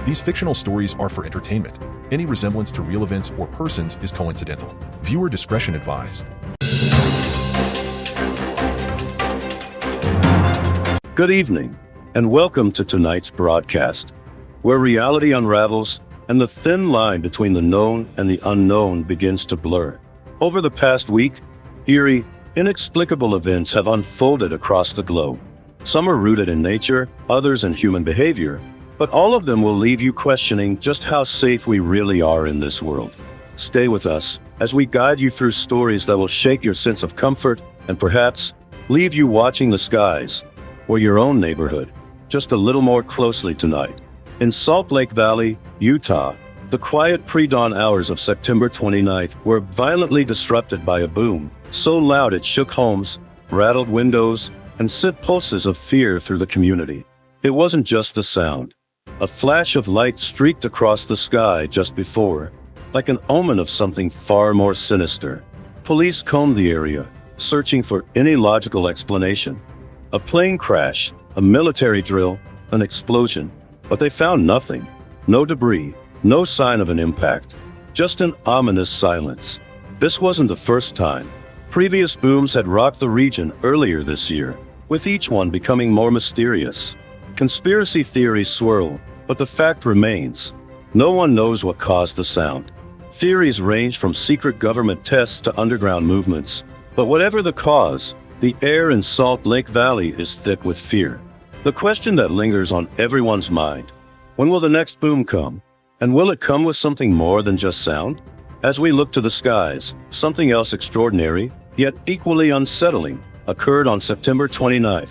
These fictional stories are for entertainment. Any resemblance to real events or persons is coincidental. Viewer discretion advised. Good evening, and welcome to tonight's broadcast, where reality unravels and the thin line between the known and the unknown begins to blur. Over the past week, eerie, inexplicable events have unfolded across the globe. Some are rooted in nature, others in human behavior, but all of them will leave you questioning just how safe we really are in this world. Stay with us as we guide you through stories that will shake your sense of comfort and perhaps leave you watching the skies or your own neighborhood just a little more closely tonight. In Salt Lake Valley, Utah, the quiet pre-dawn hours of September 29th were violently disrupted by a boom so loud it shook homes, rattled windows, and sent pulses of fear through the community. It wasn't just the sound. A flash of light streaked across the sky just before, like an omen of something far more sinister. Police combed the area, searching for any logical explanation. A plane crash, a military drill, an explosion, but they found nothing. No debris, no sign of an impact, just an ominous silence. This wasn't the first time. Previous booms had rocked the region earlier this year, with each one becoming more mysterious. Conspiracy theories swirl, but the fact remains. No one knows what caused the sound. Theories range from secret government tests to underground movements, but whatever the cause, the air in Salt Lake Valley is thick with fear. The question that lingers on everyone's mind: when will the next boom come? And will it come with something more than just sound? As we look to the skies, something else extraordinary, yet equally unsettling, occurred on September 29th.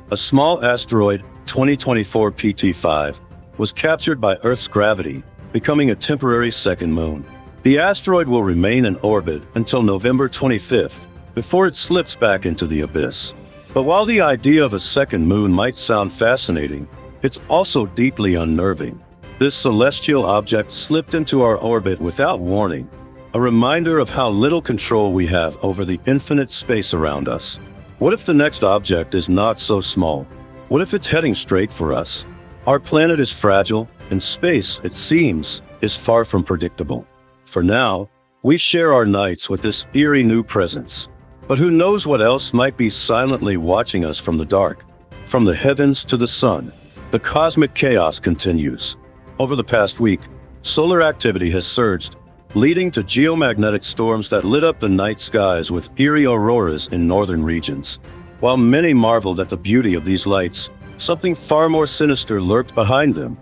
A small asteroid, 2024 PT5, was captured by Earth's gravity, becoming a temporary second moon. The asteroid will remain in orbit until November 25th, before it slips back into the abyss. But while the idea of a second moon might sound fascinating, it's also deeply unnerving. This celestial object slipped into our orbit without warning, a reminder of how little control we have over the infinite space around us. What if the next object is not so small? What if it's heading straight for us? Our planet is fragile, and space, it seems, is far from predictable. For now, we share our nights with this eerie new presence. But who knows what else might be silently watching us from the dark? From the heavens to the sun, the cosmic chaos continues. Over the past week, solar activity has surged, leading to geomagnetic storms that lit up the night skies with eerie auroras in northern regions. While many marveled at the beauty of these lights, something far more sinister lurked behind them.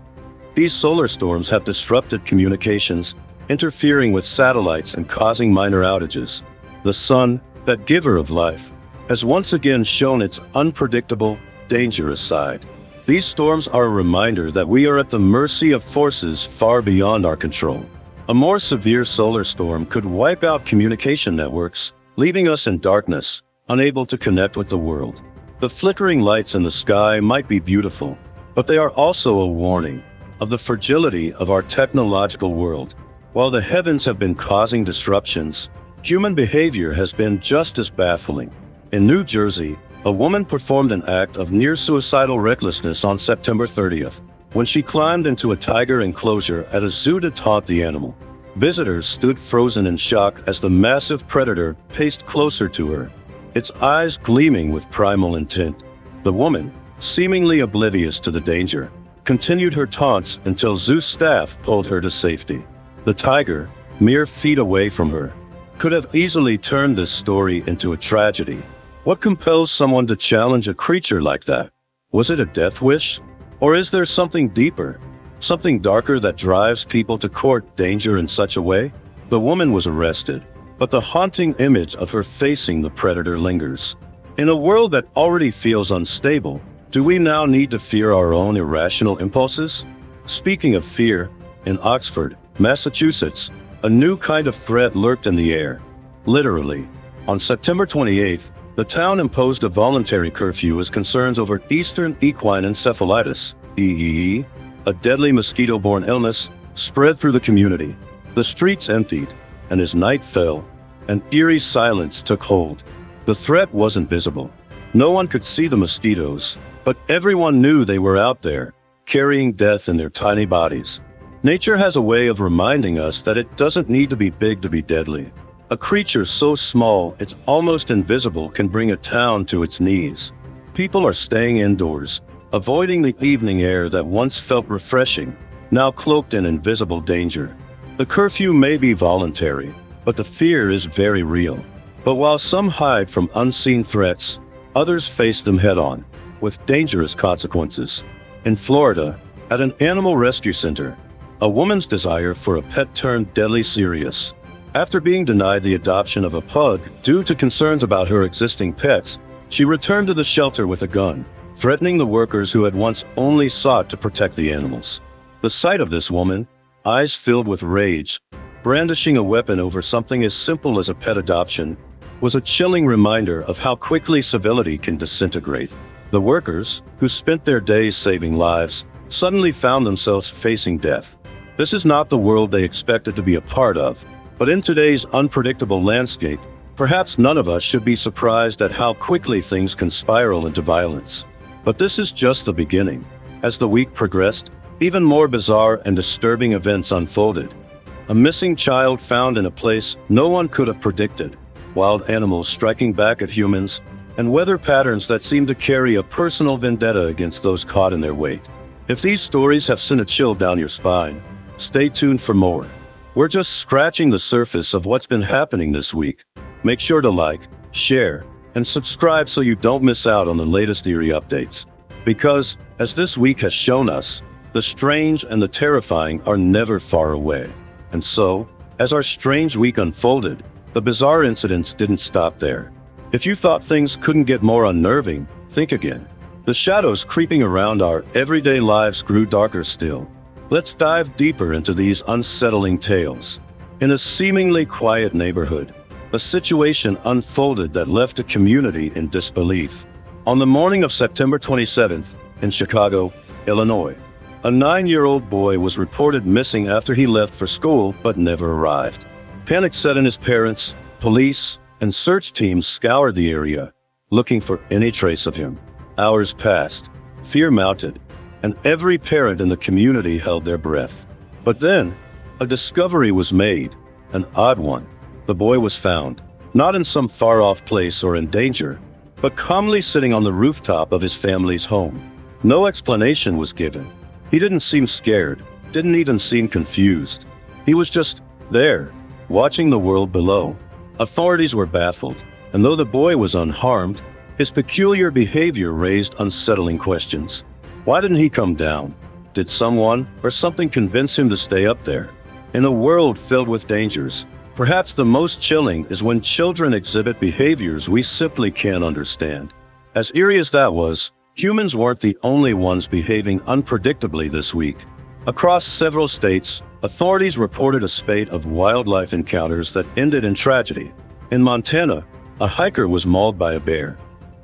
These solar storms have disrupted communications, interfering with satellites and causing minor outages. The sun, that giver of life, has once again shown its unpredictable, dangerous side. These storms are a reminder that we are at the mercy of forces far beyond our control. A more severe solar storm could wipe out communication networks, leaving us in darkness, unable to connect with the world. The flickering lights in the sky might be beautiful, but they are also a warning of the fragility of our technological world. While the heavens have been causing disruptions, human behavior has been just as baffling. In New Jersey, a woman performed an act of near-suicidal recklessness on September 30th, when she climbed into a tiger enclosure at a zoo to taunt the animal. Visitors stood frozen in shock as the massive predator paced closer to her, its eyes gleaming with primal intent. The woman, seemingly oblivious to the danger, continued her taunts until zoo staff pulled her to safety. The tiger, mere feet away from her, could have easily turned this story into a tragedy. What compels someone to challenge a creature like that? Was it a death wish? Or is there something deeper, something darker that drives people to court danger in such a way? The woman was arrested, but the haunting image of her facing the predator lingers. In a world that already feels unstable, do we now need to fear our own irrational impulses? Speaking of fear, in Oxford, Massachusetts, a new kind of threat lurked in the air. Literally. On September 28th, the town imposed a voluntary curfew as concerns over Eastern equine encephalitis, EEE, a deadly mosquito-borne illness, spread through the community. The streets emptied, and as night fell, an eerie silence took hold. The threat wasn't visible. No one could see the mosquitoes, but everyone knew they were out there, carrying death in their tiny bodies. Nature has a way of reminding us that it doesn't need to be big to be deadly. A creature so small it's almost invisible can bring a town to its knees. People are staying indoors, avoiding the evening air that once felt refreshing, now cloaked in invisible danger. The curfew may be voluntary, but the fear is very real. But while some hide from unseen threats, others face them head-on, with dangerous consequences. In Florida, at an animal rescue center, a woman's desire for a pet turned deadly serious. After being denied the adoption of a pug due to concerns about her existing pets, she returned to the shelter with a gun, threatening the workers who had once only sought to protect the animals. The sight of this woman, eyes filled with rage, brandishing a weapon over something as simple as a pet adoption, was a chilling reminder of how quickly civility can disintegrate. The workers, who spent their days saving lives, suddenly found themselves facing death. This is not the world they expected to be a part of, but in today's unpredictable landscape, perhaps none of us should be surprised at how quickly things can spiral into violence. But this is just the beginning. As the week progressed, even more bizarre and disturbing events unfolded. A missing child found in a place no one could have predicted, wild animals striking back at humans, and weather patterns that seem to carry a personal vendetta against those caught in their wake. If these stories have sent a chill down your spine, stay tuned for more. We're just scratching the surface of what's been happening this week. Make sure to like, share, and subscribe so you don't miss out on the latest eerie updates. Because, as this week has shown us, the strange and the terrifying are never far away. And so, as our strange week unfolded, the bizarre incidents didn't stop there. If you thought things couldn't get more unnerving, think again. The shadows creeping around our everyday lives grew darker still. Let's dive deeper into these unsettling tales. In a seemingly quiet neighborhood, a situation unfolded that left a community in disbelief. On the morning of September 27th, in Chicago, Illinois, a 9-year-old boy was reported missing after he left for school but never arrived. Panic set in his parents, police, and search teams scoured the area, looking for any trace of him. Hours passed, fear mounted, and every parent in the community held their breath. But then, a discovery was made, an odd one. The boy was found, not in some far-off place or in danger, but calmly sitting on the rooftop of his family's home. No explanation was given. He didn't seem scared, didn't even seem confused. He was just there, watching the world below. Authorities were baffled, and though the boy was unharmed, his peculiar behavior raised unsettling questions. Why didn't he come down? Did someone or something convince him to stay up there? In a world filled with dangers, perhaps the most chilling is when children exhibit behaviors we simply can't understand. As eerie as that was, humans weren't the only ones behaving unpredictably this week. Across several states, authorities reported a spate of wildlife encounters that ended in tragedy. In Montana, a hiker was mauled by a bear.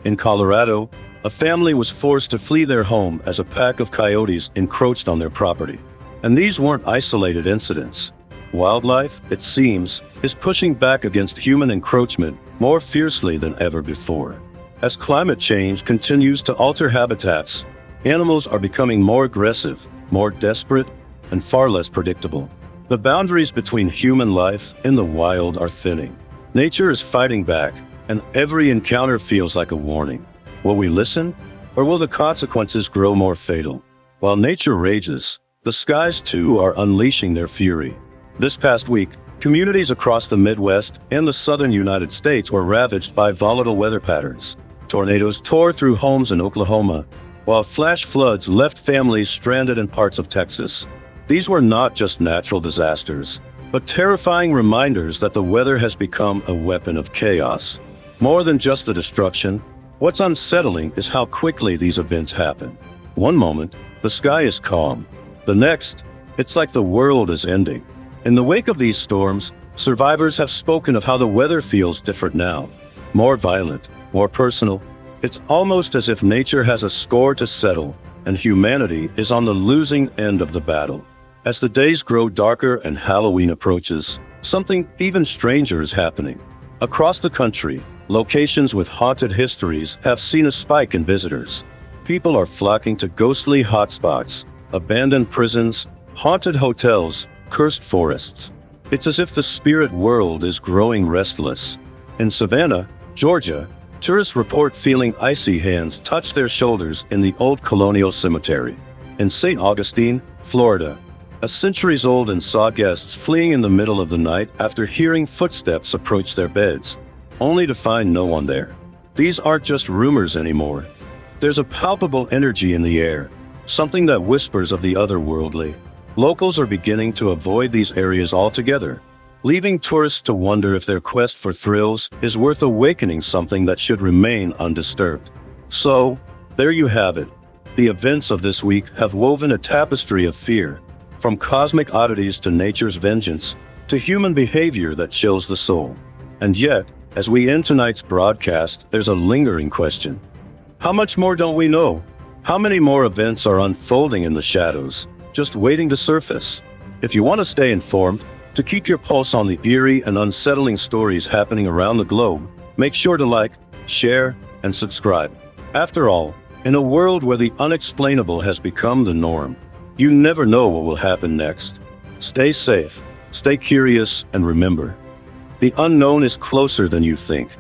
In Colorado, a family was forced to flee their home as a pack of coyotes encroached on their property. And these weren't isolated incidents. Wildlife, it seems, is pushing back against human encroachment more fiercely than ever before. As climate change continues to alter habitats, animals are becoming more aggressive, more desperate, and far less predictable. The boundaries between human life and the wild are thinning. Nature is fighting back, and every encounter feels like a warning. Will we listen, or will the consequences grow more fatal? While nature rages, the skies too are unleashing their fury. This past week, communities across the Midwest and the southern United States were ravaged by volatile weather patterns. Tornadoes tore through homes in Oklahoma, while flash floods left families stranded in parts of Texas. These were not just natural disasters, but terrifying reminders that the weather has become a weapon of chaos. More than just the destruction, what's unsettling is how quickly these events happen. One moment, the sky is calm. The next, it's like the world is ending. In the wake of these storms, survivors have spoken of how the weather feels different now. More violent, more personal. It's almost as if nature has a score to settle, and humanity is on the losing end of the battle. As the days grow darker and Halloween approaches, something even stranger is happening. Across the country, locations with haunted histories have seen a spike in visitors. People are flocking to ghostly hotspots, abandoned prisons, haunted hotels, cursed forests. It's as if the spirit world is growing restless. In Savannah, Georgia, tourists report feeling icy hands touch their shoulders in the old colonial cemetery. In St. Augustine, Florida, a centuries-old and saw guests fleeing in the middle of the night after hearing footsteps approach their beds, only to find no one there. These aren't just rumors anymore. There's a palpable energy in the air, something that whispers of the otherworldly. Locals are beginning to avoid these areas altogether, leaving tourists to wonder if their quest for thrills is worth awakening something that should remain undisturbed. So, there you have it. The events of this week have woven a tapestry of fear, from cosmic oddities to nature's vengeance, to human behavior that chills the soul. And yet, as we end tonight's broadcast, there's a lingering question. How much more don't we know? How many more events are unfolding in the shadows, just waiting to surface? If you want to stay informed, to keep your pulse on the eerie and unsettling stories happening around the globe, make sure to like, share, and subscribe. After all, in a world where the unexplainable has become the norm, you never know what will happen next. Stay safe, stay curious, and remember, the unknown is closer than you think.